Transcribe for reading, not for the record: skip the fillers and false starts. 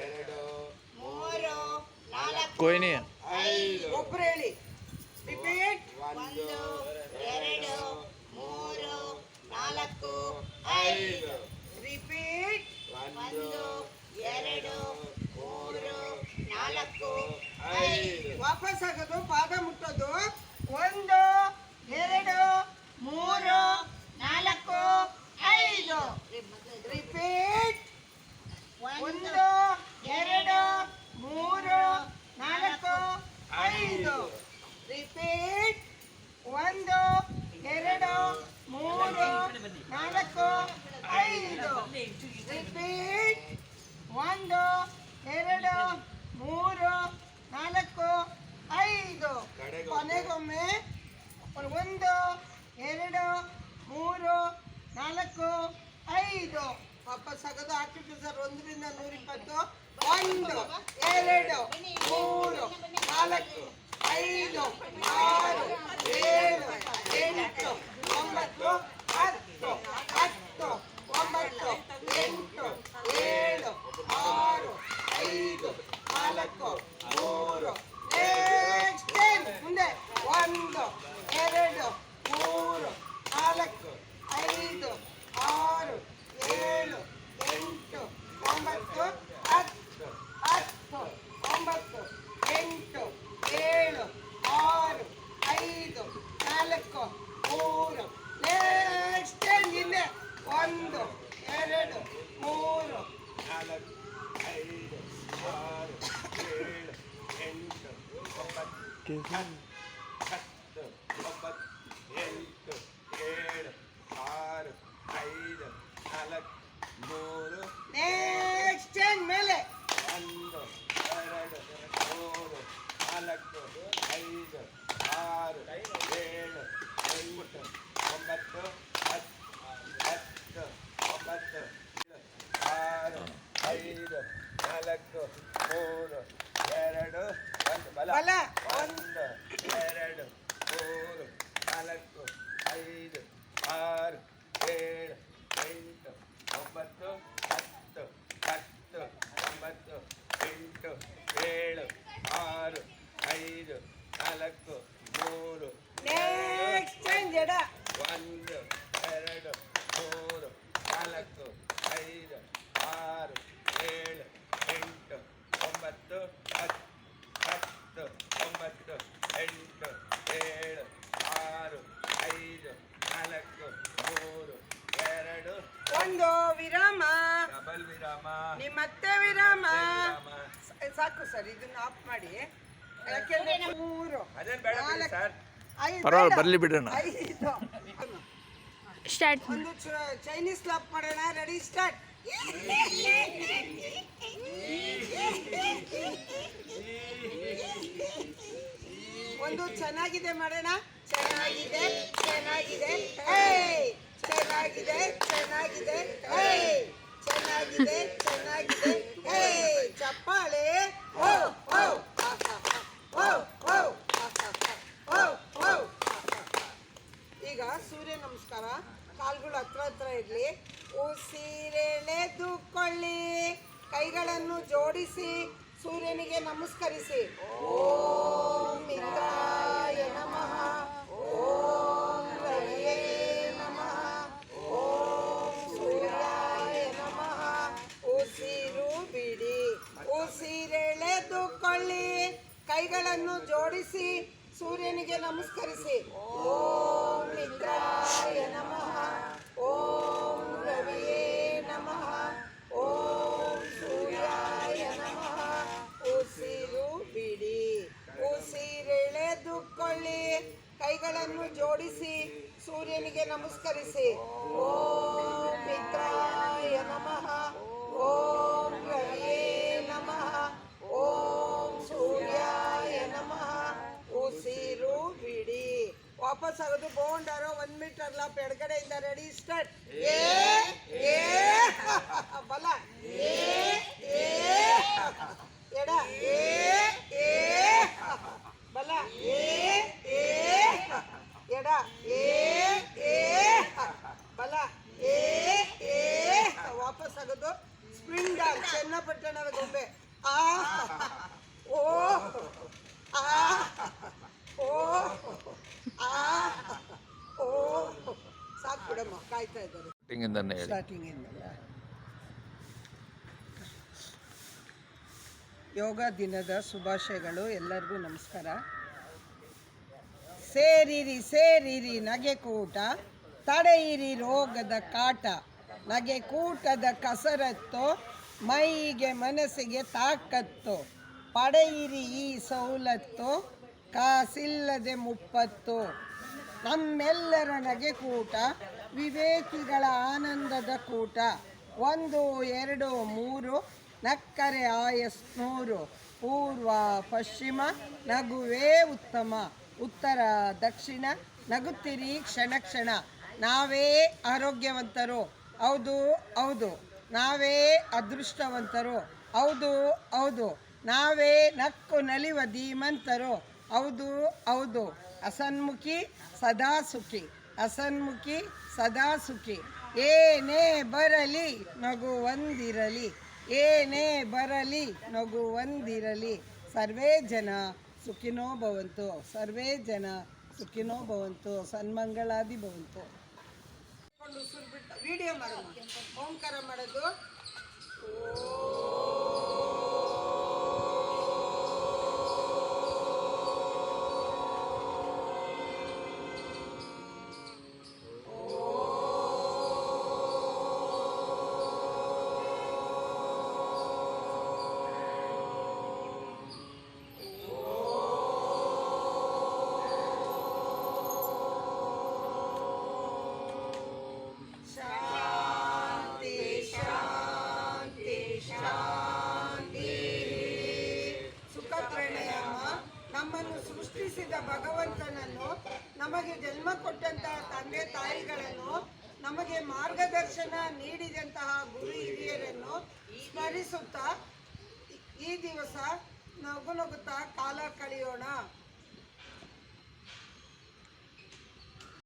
ಎರಡು ಮೂರು ನಾಲ್ಕು कोई नहीं है। ಐದು ಒಬ್ರು ಹೇಳಿ ರಿಪೀಟ್ ಒಂದು ಎರಡು ಮೂರು ನಾಲ್ಕು ಐದು ರಿಪೀಟ್ ಒಂದು ಎರಡು ಮೂರು ನಾಲ್ಕು ಐದು ವಾಪಸ್ ಆಗೋದು ಪಾದ ಮುಟ್ಟೋದು ಒಂದು ಎರಡು ಮೂರು ನಾಲ್ಕು ಐದು ರಿಪೀಟ್ ಒಂದು ಎರಡು ಮೂರು ನಾಲ್ಕು ಐದು ರಿಪೀಟ್ ಒಂದು ಎರಡು ಮೂರು ನಾಲ್ಕು ಐದು ರಿಪೀಟ್ ಒಂದು ಎರಡು ಮೂರು ನಾಲ್ಕು ಐದು ಕೊನೆಗೊಮ್ಮೆ ಒಂದು ಎರಡು ಮೂರು ನಾಲ್ಕು ಐದು ವಾಪಸ್ ಆಗೋದು ಹಾಕಿಟ್ಟು ಸರ್ 1 ರಿಂದ 120 ಒಂದು ಎರಡು ಮೂರು ನಾಲ್ಕು ಐದು ಆರು ಏಳು ಎಂಟು ಒಂಬತ್ತು ಹತ್ತು ಹತ್ತು ಒಂಬತ್ತು ಎಂಟು ಏಳು ಆರು ಐದು ನಾಲ್ಕು ಮೂರು ನೆಕ್ಸ್ಟ್ ಮುಂದೆ ಒಂದು ಎರಡು ಮೂರು ನಾಲ್ಕು ಐದು ಆರು ಏಳು ಎಂಟು ಒಂಬತ್ತು ಹತ್ತು ಹತ್ತು ಒಂಬತ್ತು ಎಂಟು ಏಳು ಆರು ಐದು ನಾಲ್ಕು ಮೂರು ನೆಕ್ಸ್ಟ್ ಹಿಂದೆ ಒಂದು ಎರಡು ಮೂರು ನಾಲ್ಕು ಐದು ಆರು ಏಳು ಎಂಟು ಒಂಬತ್ತು ಹತ್ತು ಒಂಬತ್ತು ಎಂಟು ಏಳು ಆರು ಐದು ನಾಲ್ಕು ಮೂರು ನೆಕ್ಸ್ಟ್ ಮೇಲೆ ಒಂದು ಎರಡು ಮೂರು ನಾಲ್ಕು ಐದು ಆರು ಏಳು ಎಂಟು ಒಂಬತ್ತು ಹತ್ತು ಹತ್ತು ಒಂಬತ್ತು ಆರು ಐದು ನಾಲ್ಕು ಮೂರು ಎರಡು ಒಂದು ಬಲ ಬಲ. ಒಂದು ಎರಡು ಮೂರು ನಾಲ್ಕು ಐದು ಆರು ಏಳು ಎಂಟು ಒಂಬತ್ತು ಹತ್ತು ಹತ್ತು ಒಂಬತ್ತು ಎಂಟು ಏಳು ಆರು ಐದು ನಾಲ್ಕು ಮೂರು ನೆಕ್ಸ್ಟ್ ಎಡ ಒಂದು ಎರಡು ಮೂರು ನಾಲ್ಕು ಐದು ಆರು ಏಳು ಎಂಟು ಒಂಬತ್ತು ಹತ್ತು ಹತ್ತು ಒಂಬತ್ತು ಎಂಟು ಏಳು ಆರು ಐದು ನಾಲ್ಕು ಮೂರು ಎರಡು ಒಂದು ವಿರಾಮ ಡಬಲ್ ವಿರಾಮ ನಿಮ್ಮತ್ತೆ ವಿರಾಮ ವಿರಾಮ. ಸಾಕು ಸರ್ ಇದನ್ನ ಆಫ್ ಮಾಡಿ ಯಾಕೆಂದ್ರೆ ಮೂರು ಅದೇನ್ ಬೇಡ ಬಿಡಿ ನಾಲ್ಕು, ಸರ್ ಐದು ಪರವಾಗಿಲ್ಲ, ಬೇಡ. ಬರ್ಲಿ ಬಿಡೋಣ. ಐದು ಸ್ಟಾರ್ಟ್ ಒಂದು ಚೈನೀಸ್ ಲಾಪ್ ಮಾಡೋಣ ರೆಡಿ ಸ್ಟಾರ್ಟ್ ಒಂದು ಚೆನ್ನಾಗಿದೆ ಮಾಡೋಣ ಚೆನ್ನಾಗಿದೆ ಚೆನ್ನಾಗಿದೆ ಹೇಯ್ ಚೆನ್ನಾಗಿದೆ ಚೆನ್ನಾಗಿದೆ ಹೇಯ್ ಚೆನ್ನಾಗಿದೆ ಚೆನ್ನಾಗಿದೆ ಹೇಯ್ ಚಪ್ಪಾಳೆ ಓ ಓ ಓ ಓ ಓ ಓ ಈಗ ಸೂರ್ಯ ನಮಸ್ಕಾರ ಕಾಲ್ಗಳು ಹತ್ರ ಹತ್ರ ಇರಲಿ ಉಸಿರೆಳೆದುಕೊಳ್ಳಿ ಕೈಗಳನ್ನು ಜೋಡಿಸಿ ಸೂರ್ಯನಿಗೆ ನಮಸ್ಕರಿಸಿ ಓಂ ಮಿತ್ರಾಯ ನಮಃ ಓಂ ರವಿಯೇ ನಮಃ ಓಂ ಸೂರ್ಯಾಯ ನಮಃ ಉಸಿರು ಬಿಡಿ ಉಸಿರೆಳೆದುಕೊಳ್ಳಿ ಕೈಗಳನ್ನು ಜೋಡಿಸಿ ಸೂರ್ಯನಿಗೆ ನಮಸ್ಕರಿಸಿ ಓಂ ಮಿತ್ರಾಯ ನಮಃ ಓಂ ರವಿಯೇ ನಮಃ ಓಂ ಸೂರ್ಯಾಯ ನಮಃ ಉಸಿರು ಬಿಡಿ ಉಸಿರೆಳೆದುಕೊಳ್ಳಿ ಕೈಗಳನ್ನು ಜೋಡಿಸಿ ಸೂರ್ಯನಿಗೆ ನಮಸ್ಕರಿಸಿ ಓಂ ಮಿತ್ರಾಯ ನಮಃ ಓಂ ರವಿಯೇ ನಮಃ ಓಂ ಸೂರ್ಯಾಯ ನಮಃ ಉಸಿರು ಬಿಡಿ ವಾಪಸ್ ಆಗೋದು ಬೋಂಡಾರೋ 1 ಮೀಟರ್ ಲಾಪ್ ಎಡಗಡೆಯಿಂದ ರೆಡಿ ಸ್ಟಾರ್ಟ್ ಏ ಏ ಬಲ ಏ ಏ ಎಡ ಏ ಏ ಬಲ ಏ ಏ ಎಡ ಏ ಏ ಬಲ ಏ ಏ ವಾಪಸ್ ಆಗೋದು ಸ್ಪ್ರಿಂಗ್ ಡಾಲ್ ಚೆನ್ನ ಪಟ್ಟಣದ ಗೊಂಬೆ. ಆ ಓ ಆ ಓ ಆ ಓ ಸಾಕು ಬಿಡಮ್ಮ, ಕಾಯ್ತಾ ಇದ್ದಾರೆ ಸ್ಟಾರ್ಟಿಂಗ್ ಇಂದಲ್ಲ. ಯೋಗ ದಿನದ ಶುಭಾಶಯಗಳು ಎಲ್ಲರಿಗೂ. ನಮಸ್ಕಾರ. ಸೇರಿರಿ ಸೇರಿರಿ ನಗೆಕೂಟ, ತಡೆಯಿರಿ ರೋಗದ ಕಾಟ. ನಗೆಕೂಟದ ಕಸರತ್ತು, ಮೈಗೆ ಮನಸ್ಸಿಗೆ ತಾಕತ್ತು. ಪಡೆಯಿರಿ ಈ ಸವಲತ್ತು, ಕಾಸಿಲ್ಲದೆ ಮುಪ್ಪತ್ತು. ನಮ್ಮೆಲ್ಲರ ನಗೆಕೂಟ, ವಿವೇಕಿಗಳ ಆನಂದದ ಕೂಟ. 1 2 3 ನಕ್ಕರೆ ಆಯಸ್ನೂರು. ಪೂರ್ವ ಪಶ್ಚಿಮ ನಗುವೇ ಉತ್ತಮ, ಉತ್ತರ ದಕ್ಷಿಣ ನಗುತ್ತಿರಿ ಕ್ಷಣ ಕ್ಷಣ. ನಾವೇ ಆರೋಗ್ಯವಂತರು, ಹೌದು ಹೌದು. ನಾವೇ ಅದೃಷ್ಟವಂತರು, ಹೌದು ಹೌದು. ನಾವೇ ನಕ್ಕು ನಲಿವ ಧೀಮಂತರು, ಹೌದು ಹೌದು. ಹಸನ್ಮುಖಿ ಸದಾ ಸುಖಿ, ಹಸನ್ಮುಖಿ ಸದಾ ಸುಖಿ. ಏನೇ ಬರಲಿ ನಗು ಒಂದಿರಲಿ, ಏನೇ ಬರಲಿ ನಗು ಒಂದಿರಲಿ. ಸರ್ವೇ ಜನ ಸುಖಿನೋ ಭವಂತು, ಸರ್ವೇ ಜನ ಸುಖಿನೋ ಭವಂತು, ಸನ್ಮಂಗಳಾದಿ ಭವಂತು. ಉಸಿರು ಬಿಟ್ಟು ವಿಡಿಯೋ ಮಾಡೋದು, ಓಂಕಾರ ಮಾಡೋದು. ನಮ್ಮನ್ನು ಸೃಷ್ಟಿಸಿದ ಭಗವಂತನನ್ನು, ನಮಗೆ ಜನ್ಮ ಕೊಟ್ಟಂತಹ ತಂದೆ ತಾಯಿಗಳನ್ನು, ನಮಗೆ ಮಾರ್ಗದರ್ಶನ ನೀಡಿದಂತಹ ಗುರು ಹಿರಿಯರನ್ನು ಸ್ಮರಿಸುತ್ತಾ ಈ ದಿವಸ ನಗುನಗುತ್ತಾ ಕಾಲ ಕಳೆಯೋಣ.